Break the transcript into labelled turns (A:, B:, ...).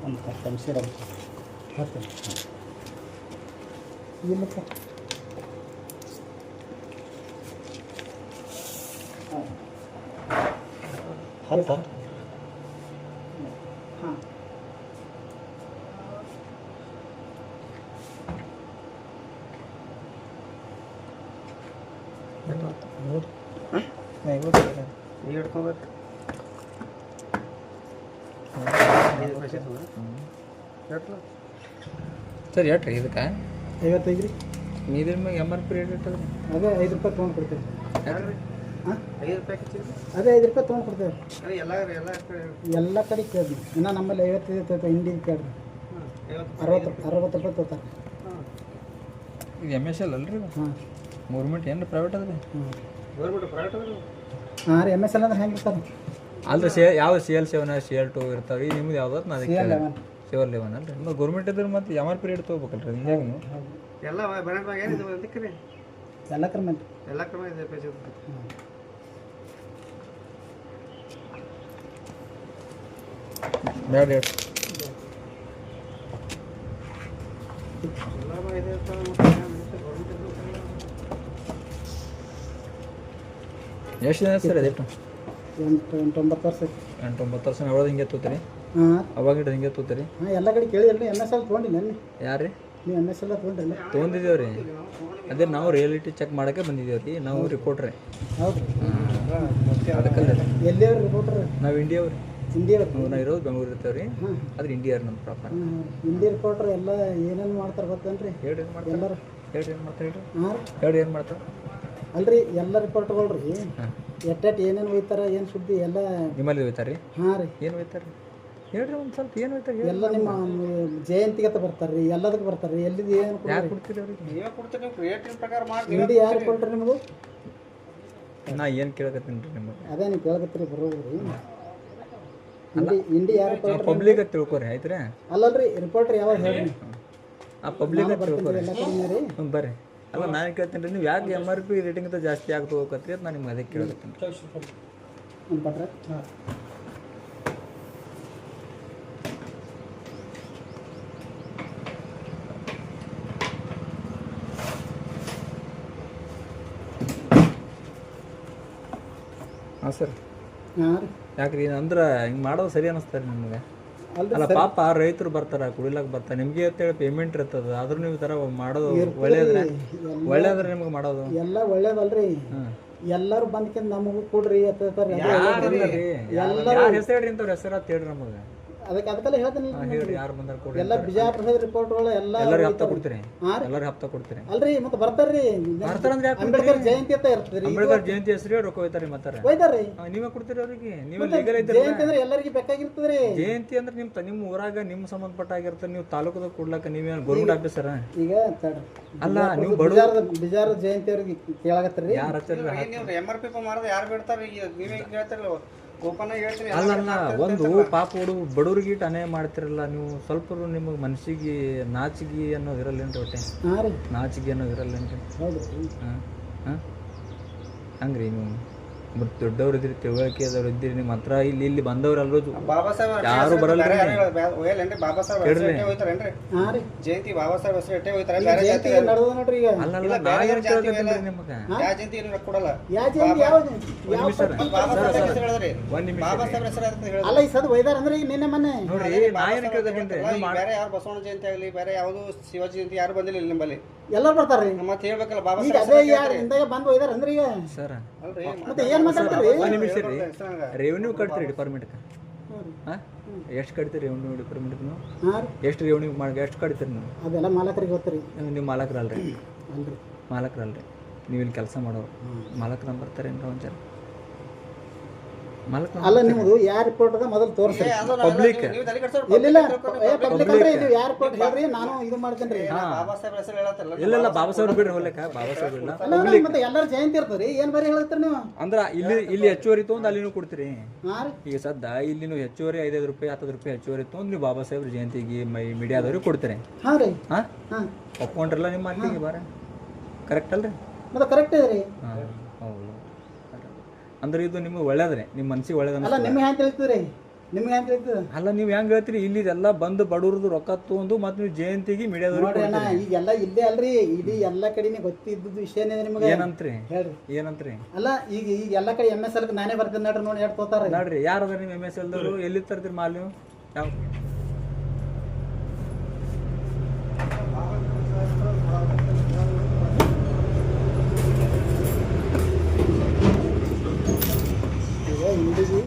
A: ಅಂತ ಕನ್ಸಿಡರ್ ಹತ್ತು ಇಲ್ಲಪ್ಪ ಹತ್ತು ಹಾಂ
B: ಹಿಡ್ಕೋಬೇಕು
C: ಸರ್ ಎಟ್ರಿ ಇದಕ್ಕೆ
A: 55 ರೀ
C: ಇದ್ರ ಮ್ಯಾಗ MRP ರೇಟ್ ಇರ್ತದೆ
A: ಅದೇ 5 ರೂಪಾಯಿ ತೊಗೊಂಡು ಕೊಡ್ತೇವೆ ಹಾಂ
B: 5 ರೂಪಾಯಿ
A: ಅದೇ 5 ರೂಪಾಯಿ ತೊಗೊಂಡು ಕೊಡ್ತೇವೆ ಎಲ್ಲ ಕಡೆ ಕೇಳಿ ಇನ್ನು ನಮ್ಮಲ್ಲಿ 55 ಇರ್ತೈತೆ ಹಿಂಡಿ ಕೇಳ್ರಿ 60 ರೂಪಾಯಿ ತೊಗೋತಾರೆ
C: ಇದು MSL ಅಲ್ರಿ ಇದು
A: ಹಾಂ
C: ಗೌರ್ಮೆಂಟ್ ಏನು ಪ್ರೈವೇಟ್ ಅದ ರೀ
B: ಗೌರ್ಮೆಂಟ್ ಪ್ರೈವೇಟ್ ಅದ
A: ಹಾಂ ರೀ MSL ಅಂದ್ರೆ ಹೆಂಗೆ ಇರ್ತಾರೆ
C: ಅಲ್ರಿ ಯಾವ CL7 CL2 ಇರ್ತಾವೆ ಈಗ ನಿಮ್ದು ಯಾವ್ದು ನಾ ಅದಕ್ಕೆ CL11 ಅಲ್ರಿ ಮತ್ತು ಗೌರ್ಮೆಂಟ್ ಇದ್ರೆ ಮತ್ತು MRP ರೇಟ್ ತೊಗೋಬೇಕಲ್ರಿ ಹಿಂಗಾಗಿ ನೀವು
B: ಎಲ್ಲ ಬ್ರ್ಯಾಂಡ್ ಮ್ಯಾಗ ಏನಿದೆ ಅದಕ್ಕೆ ರೀ
A: ಎಲ್ಲ ಕ್ರಮ
B: ಎಲ್ಲ ಕ್ರಮ ಇದೆ ಪೈಸೆ
C: ಬ್ಯಾಡ ರೇಟ್
B: ಎಲ್ಲ ಇದೆ
C: ಎಷ್ಟು ದಿನ ಸರ್ ಅದೆಷ್ಟು
A: 8-9 ವರ್ಷ
C: 8-9 ವರ್ಷ ಯಾವ್ದು ಹಿಂಗೆ ತೋತೀರಿ
A: ಹಾಂ
C: ಅವಾಗ ಹಿಂಗೆ ತೋತೀರಿ
A: ಹಾಂ ಎಲ್ಲ ಕಡೆ ಕೇಳಿದ್ರಿ MSL ತೊಗೊಂಡಿಲ್ಲ
C: ಯಾರು ರೀ
A: ನೀವು MSL ತೊಗೊಂಡಿಲ್ಲ
C: ತೊಗೊಂಡಿದ್ದೇವೆ ರೀ ಅದೇ ನಾವು ರಿಯಾಲಿಟಿ ಚೆಕ್ ಮಾಡೋಕ್ಕೆ ಬಂದಿದ್ದೇವೆ ರೀ ನಾವು ರಿಪೋರ್ಟ್ರೆ
A: ಹೌದು
C: ಅದಕ್ಕಲ್ಲ
A: ಎಲ್ಲಿಯವ್ರು ರಿಪೋರ್ಟರ್
C: ನಾವು ಇಂಡಿಯಾವ್ರಿ
A: ಇಂಡಿಯವ್ರು
C: ನಾವು ಇರೋದು ಬೆಂಗಳೂರು ಇರ್ತೇವೆ ರೀ
A: ಹಾಂ
C: ಆದ್ರೆ ಇಂಡಿಯಾ ನಮ್ಮ ಪ್ರಾಪರ್
A: ಇಂಡಿಯಾ ರಿಪೋರ್ಟರ್ ಎಲ್ಲ ಏನೇನು ಮಾಡ್ತಾರೆ ಗೊತ್ತೇನ್ರಿ
C: ಹೇಳಿ ಏನು ಮಾಡ್ತಾರೆ
A: ಎಲ್ಲರೂ
C: ಹೇಳಿ ಏನು ಮಾಡ್ತಾರೆ
A: ಹಾಂ
C: ಹೇಳಿ ಏನು ಮಾಡ್ತಾರೆ
A: ಅಲ್ರಿ ಎಲ್ಲ ರಿಪೋರ್ಟ್ಗಳು ರೀ
C: ಹಾಂ
A: ಎಟ್ಟೆಟ್ ಏನೇನು ಒಯ್ತಾರ ಏನು ಸುದ್ದಿ ಎಲ್ಲ
C: ನಿಮ್ಮಲ್ಲಿ ಹೋಯ್ತಾರೆ ರೀ
A: ಹಾಂ ರೀ
C: ಏನು ಹೋಯ್ತಾರೆ ರೀ ಹೇಳ್ರಿ ಒಂದು ಸ್ವಲ್ಪ ಏನು ಹೋಯ್ತಾರೆ
A: ಎಲ್ಲ ನಿಮ್ಮ ಜಯಂತಿಗೆ ಬರ್ತಾರೆ ರೀ ಎಲ್ಲದಕ್ಕೆ ಬರ್ತಾರೆ ರೀ ಎಲ್ಲಿದ್ದು ಏನು
C: ಯಾರು ಕೊಡ್ತೀರಿ ಅವ್ರಿಗೆ
B: ನೀವೇ ಕೊಡ್ತೀರಿ ನೀವು ರೇಟಿನ ಪ್ರಕಾರ ಮಾಡಿ
A: ಇಂಡಿ ಯಾರು ಕೊಟ್ರಿ ನಿಮ್ಮದು
C: ನಾ ಏನು ಕೇಳಕತ್ತೀನಿ ರೀ ನಿಮಗೆ
A: ಅದೇ ನೀವು ಕೇಳಕತ್ತೀರಿ ಬರೋದು ರೀ ಇಂಡಿ ಯಾರು ಕೊಟ್ರಿ
C: ಪಬ್ಲಿಕ್ ಅಂತ ತಿಳ್ಕೊರಿ ಆಯ್ತು ರೀ
A: ಅಲ್ಲಲ್ರಿ ರಿಪೋರ್ಟರ್ ಯಾವಾಗ ಹೇಳ್ರಿ
C: ಆ ಪಬ್ಲಿಕ್ ಅಂತ ತಿಳ್ಕೊರಿ
A: ಎಲ್ಲ ಕಡೆ ರೀ
C: ಹ್ಞೂ ಬರ್ರಿ ಅಲ್ಲ ನಾನು ಕೇಳ್ತೀನಿ ರೀ ನೀವು ಯಾಕೆ MRP ರೇಟಿಂಗ್ ಅಂತ ಜಾಸ್ತಿ ಆಗ್ತಾ ಹೋಗತ್ರಿ ಅಂತ ನಾನು ನಿಮ್ಗೆ ಅದಕ್ಕೆ ಕೇಳಕತ್ತೀನಿ
A: ಅನ್ಪಟ್ರೆ ಹಾಂ
C: ಹಾಂ ಸರ್
A: ಹಾಂ ರೀ
C: ಯಾಕ್ರಿ ಅಂದ್ರೆ ಹಿಂಗೆ ಮಾಡೋದು ಸರಿ ಅನ್ನಿಸ್ತಾರೆ ನಿಮಗೆ
A: ಅಲ್ರಿ
C: ಅಲ್ಲ ಪಾಪ ರೈತರು ಬರ್ತಾರ ಕುಡಿಲಾಕ ಬರ್ತಾರೆ ನಿಮಗೆ ಅಂತೇಳಿ ಪೇಮೆಂಟ್ ಇರ್ತದ ಆದ್ರೂ ನೀವು ಈ ಥರ ಮಾಡೋದು ಒಳ್ಳೇದ್ರೆ ನಿಮ್ಗೆ ಮಾಡೋದು
A: ಎಲ್ಲ ಒಳ್ಳೇದಲ್ರಿ
C: ಹಾಂ
A: ಎಲ್ಲರೂ ಬಂದ್ಕಿಂತ ನಮಗೂ ಕೊಡ್ರಿ
C: ಯಾರು ಹೆಸರು ಹೇಳ್ರಿ ಇಂಥವ್ರ ಹೆಸರು ಅಂತ ಹೇಳ್ರಿ ನಮಗೆ
A: ಅದಕ್ಕೆಲ್ಲ ಹೇಳ್ತೀನಿ
C: ಹೇಳ್ರಿ ಯಾರು ಬಂದಾರ ಕೊಡ್ರಿ
A: ಎಲ್ಲ ಬಿಜಾಪುರದ ರಿಪೋರ್ಟ್ಗಳು ಎಲ್ಲ
C: ಎಲ್ಲರಿಗೆ ಹಪ್ತ ಕೊಡ್ತೀರಿ
A: ಹಾಂ ರೀ
C: ಎಲ್ಲರಿಗೆ ಹಪ್ತ ಕೊಡ್ತೀರಿ
A: ಅಲ್ರಿ ಮತ್ತೆ ಬರ್ತಾರ್ರಿ
C: ಬರ್ತಾರಂದ್ರೆ ಯಾಕೆ
A: ಅಂಬೇಡ್ಕರ್ ಜಯಂತಿ ಅಂತ ಇರ್ತದ್ರಿ
C: ಅಂಬೇಡ್ಕರ್ ಜಯಂತಿ ಹೆಸರು ರೊಕ್ಕ ಹೋಯ್ತಾರೆ ಮತ್ತೆ
A: ಒಯ್ತಾರ್ರಿ
C: ನೀವೇ ಕೊಡ್ತೀರಿ ಅವ್ರಿಗೆ ನೀವೇ ಲೀಗಲ್ ಐತೆ
A: ಜಯಂತಿ ಅಂದ್ರೆ ಎಲ್ಲರಿಗೆ ಬೇಕಾಗಿರ್ತದ್ರಿ
C: ಜಯಂತಿ ಅಂದ್ರೆ ನಿಮ್ಮ ಊರಾಗ ನಿಮ್ಮ ಸಂಬಂಧಪಟ್ಟಾಗಿರ್ತದೆ ನೀವು ತಾಲೂಕದಾಗ ಕೊಡ್ಲಾಕ ನೀವೇ ಗೌರ್ಮೆಂಟ್ ಆಫೀಸರ
A: ಈಗ ತಡ್ರಿ
C: ಅಲ್ಲ ನೀವು
A: ಬಿಜಾರ ಜಯಂತಿ ಅವ್ರಿಗೆ ಕೇಳಾಕತ್ತೀರಿ
C: ಯಾರ ಹಚ್ಚಿರ
B: ನೀವು MRP ಮಾಡೋದು ಯಾರು ಬಿಡ್ತಾರೆ ಈಗ ನೀವೇ ಹೇಳ್ತಾರಲ್ಲ ಓಪನ್ ಆಗಿ ಹೇಳ್ತೀನಿ
C: ಅಲ್ಲ ಒಂದು ಪಾಪ ಹುಡುಗ ಬಡವ್ರಿಗೆ ಇಟ್ಟು ಅನ್ಯಾಯ ಮಾಡ್ತಿರಲ್ಲ ನೀವು ಸ್ವಲ್ಪ ನಿಮಗೆ ಮನಸ್ಸಿಗೆ ನಾಚಿಗೆ ಅನ್ನೋದು ಇರಲ್ಲೇನ್ರಿ ಒಟ್ಟೆ
A: ಹಾಂ ರೀ
C: ನಾಚಿಗೆ ಅನ್ನೋದು ಇರಲ್ಲೇನ್ರಿ
A: ಹೌದು
C: ಹಾಂ ಹಾಂ ಹಂಗ್ರಿ ನೀವು ಮತ್ತು ದೊಡ್ಡವ್ರು ಇದ್ರಿ ತಿಳುವಳಿಕೆ ಆದವ್ರು ಇದ್ದೀರಿ ನಿಮ್ಮ ಹತ್ರ ಇಲ್ಲಿ ಬಂದವ್ರು
B: ಬಾಬಾ ಸಾಹೇಬ್
C: ಯಾರು ಬರಲ್ಲ
B: ಒಯ್ಯಲ್ಲೇನ್ರಿ ಬಾಬಾ ಸಾಹೇಬ್ ಹೆಸರು ಇಟ್ಟೇ ಹೋಯ್ತಾರೇನ್ರಿ
A: ಹಾಂ ರೀ
B: ಜಯಂತಿ ಬಾಬಾ ಸಾಹೇಬ್ ಹೆಸರು ಇಟ್ಟೇ ಹೋಯ್ತಾರೆ
A: ಈಗ ಜಯಂತಿ ನಡೆದ ನೋಡ್ರಿ ಈಗ
C: ಅಲ್ಲ ನಾ ಏನು ಕೇಳ್ತೀನಿ ನಿಮಗೆ
B: ಯಾವ ಜಯಂತಿ ಏನು ಕೊಡಲ್ಲ
A: ಯಾವ ಜಯಂತಿ ಯಾವ ಯಾವ
B: ಬಾಬಾ ಸಾಹೇಬ್ ಹೆಸರು ಹೇಳಿದ್ರಿ
C: ಒಂದು ನಿಮಿಷ
B: ಬಾಬಾ ಸಾಹೇಬ್ ಹೆಸರು ಅಂತ ಹೇಳಿದ್ರಿ
A: ಅಲ್ಲ ಈ ಸದ್ ಒಯ್ದಾರ ಅಂದ್ರೆ ಈಗ ನಿನ್ನೆ ಮೊನ್ನೆ
C: ನೋಡ್ರಿ ನಾ ಏನು ಕೇಳ್ತೀನಿ
B: ಬೇರೆ ಯಾರು ಬಸವಣ್ಣ ಜಯಂತಿ ಆಗಲಿ ಬೇರೆ ಯಾವುದು ಶಿವಾಜಿ ಜಯಂತಿ ಯಾರು ಬಂದಿಲ್ಲ ಇಲ್ಲಿ ನಿಮ್ಮಲ್ಲಿ
A: ಎಲ್ಲರೂ ಬರ್ತಾರ್ರಿ
B: ಮತ್ತೆ ಹೇಳ್ಬೇಕಲ್ಲ ಬಾಬಾ
A: ಈಗ
B: ಸಾಹೇಬ್
A: ಅದೇ ಯಾರು ಹಿಂದಾಗ ಬಂದು ಒಯ್ದಾರ ಅಂದ್ರೆ ಈಗ
C: ಸರ್
B: ಅಲ್ರಿ
A: ಮತ್ತೆ ಏನ್ ಮಾತಾಡ್ತೀರಿ
C: ಒಂದು ನಿಮಿಷ ರೀ ರೆವೆನ್ಯೂ ಕಟ್ತೀರಿ ಡಿಪಾರ್ಟ್ಮೆಂಟ್ಗೆ ಹಾಂ ಎಷ್ಟು ಕಟ್ತೀರಿ ರೆವೆನ್ಯೂ ಡಿಪಾರ್ಟ್ಮೆಂಟ್ಗೆ ನೀವು
A: ಹಾಂ ರೀ
C: ಎಷ್ಟು ರೆವೆನ್ಯೂ ಮಾಡಿ ಎಷ್ಟು ಕಟ್ತೀರಿ ನೀವು
A: ಅದೆಲ್ಲ ಮಾಲಕರಿಗೆ ಗೊತ್ತರಿ
C: ನೀವು ಮಾಲಕರಲ್ರಿ
A: ಅಲ್ರಿ
C: ಮಾಲಕರಲ್ರಿ ನೀವು ಇಲ್ಲಿ ಕೆಲಸ ಮಾಡೋರು ಮಾಲಕರ ಬರ್ತಾರೆ ಏನ್ರ ಒಂಚೂರು ಮಾಲಕರ
A: ಅಲ್ಲ ನಿಮ್ಮದು ಯಾವ ರಿಪೋರ್ಟ್ ಅದ ಮೊದಲು ತೋರಿಸ್ರಿ
C: ಪಬ್ಲಿಕ್
B: ನೀವು ತಲೆ ಕೆಡ್ಸೋರು
A: ಇಲ್ಲ ಪಬ್ಲಿಕ್ ಅಂದ್ರೆ ನೀವು ಯಾವ ರಿಪೋರ್ಟ್ ಹೇಳ್ರಿ ನಾನು ಇದು ಮಾಡ್ತೇನೆ ರೀ
B: ಬಾಬಾ ಸಾಹೇಬ್ ಹೆಸರು ಹೇಳತ್ತಲ್ಲ
C: ಇಲ್ಲ ಬಾಬಾ ಸಾಹೇಬ್ ಬಿಡ್ರಿ ಹೋಗ್ಲಿಕ್ಕ ಬಾಬಾ ಸಾಹೇಬ್ ಇಲ್ಲ
A: ಅಲ್ಲ ಮತ್ತೆ ಎಲ್ಲರ ಜಯಂತಿ ಇರ್ತದ್ರಿ ಏನ್ ಬರೀ ಹೇಳ್ತೀರಿ ನೀವು
C: ಅಂದ್ರ ಇಲ್ಲಿ ಹೆಚ್ಚುವರಿ ತೊಗೊಂಡು ಅಲ್ಲಿನೂ ಕೊಡ್ತೀರಿ
A: ಹಾಂ ರೀ
C: ಈಗ ಸದ್ದ ಇಲ್ಲಿನೂ ಹೆಚ್ಚುವರಿ 5 ರೂಪಾಯಿ 10 ರೂಪಾಯಿ ಹೆಚ್ಚುವರಿ ತೊಗೊಂಡು ನೀವು ಬಾಬಾ ಸಾಹೇಬ್ರ ಜಯಂತಿಗೆ ಮೀಡಿಯಾದವ್ರಿಗೆ ಕೊಡ್ತೀರಿ
A: ಹಾಂ ರೀ
C: ಹಾಂ
A: ಹಾಂ
C: ಒಪ್ಕೊಂಡ್ರಲ್ಲ ನಿಮ್ಮ ಮಾತಿಗೆ ಬಾರ ಕರೆಕ್ಟ್ ಅಲ್ರಿ
A: ಮತ್ತೆ ಕರೆಕ್ಟ್ ಇದೆ ರೀ
C: ಹಾಂ ಹೌದು ಅಂದ್ರೆ ಇದು ನಿಮ್ಗೆ ಒಳ್ಳೇದ್ರಿ ನಿಮ್ಮ ಮನ್ಸಿಗೆ ಒಳ್ಳೇದು
A: ಅಲ್ಲ ನಿಮ್ಗೆ ಹ್ಯಾಂಗ ತಿಳಿತೀರಿ ನಿಮ್ಗೆ ಅಂತ ಹೇಳ್ತದೆ
C: ಅಲ್ಲ ನೀವು ಹೆಂಗೆ ಹೇಳ್ತೀರಿ ಇಲ್ಲಿ ಎಲ್ಲ ಬಂದು ಬಡವ್ರದ್ದು ರೊಕ್ಕ ತೊಗೊಂಡು ಮತ್ತು ನೀವು ಜಯಂತಿಗೆ ಮೀಡಿಯಾದವ್ರಿಗೆ
A: ನೋಡ್ರಿ ಅಣ್ಣ ಈಗೆಲ್ಲ ಇಲ್ಲೇ ಅಲ್ರಿ ಇಡೀ ಎಲ್ಲ ಕಡೆನೇ ಗೊತ್ತಿದ್ದದ್ದು ವಿಷಯನೇ ನಿಮ್ಗೆ
C: ಏನಂತ್ರಿ
A: ಹೇಳ್ರಿ
C: ಏನಂತ್ರಿ
A: ಅಲ್ಲ ಈಗ ಎಲ್ಲ ಕಡೆ MS ನಾನೇ ಬರ್ತೀನಿ ನೋಡ್ರಿ ನೋಡಿ ಎಷ್ಟು ತೋತಾರ
C: ನೋಡ್ರಿ ಯಾರು ಅದ ನಿಮ್ಮ MS ಎಲ್ದವರು ಎಲ್ಲಿ ತರ್ತೀರಿ ಮಾಲ್ ನೀವು ಯಾವ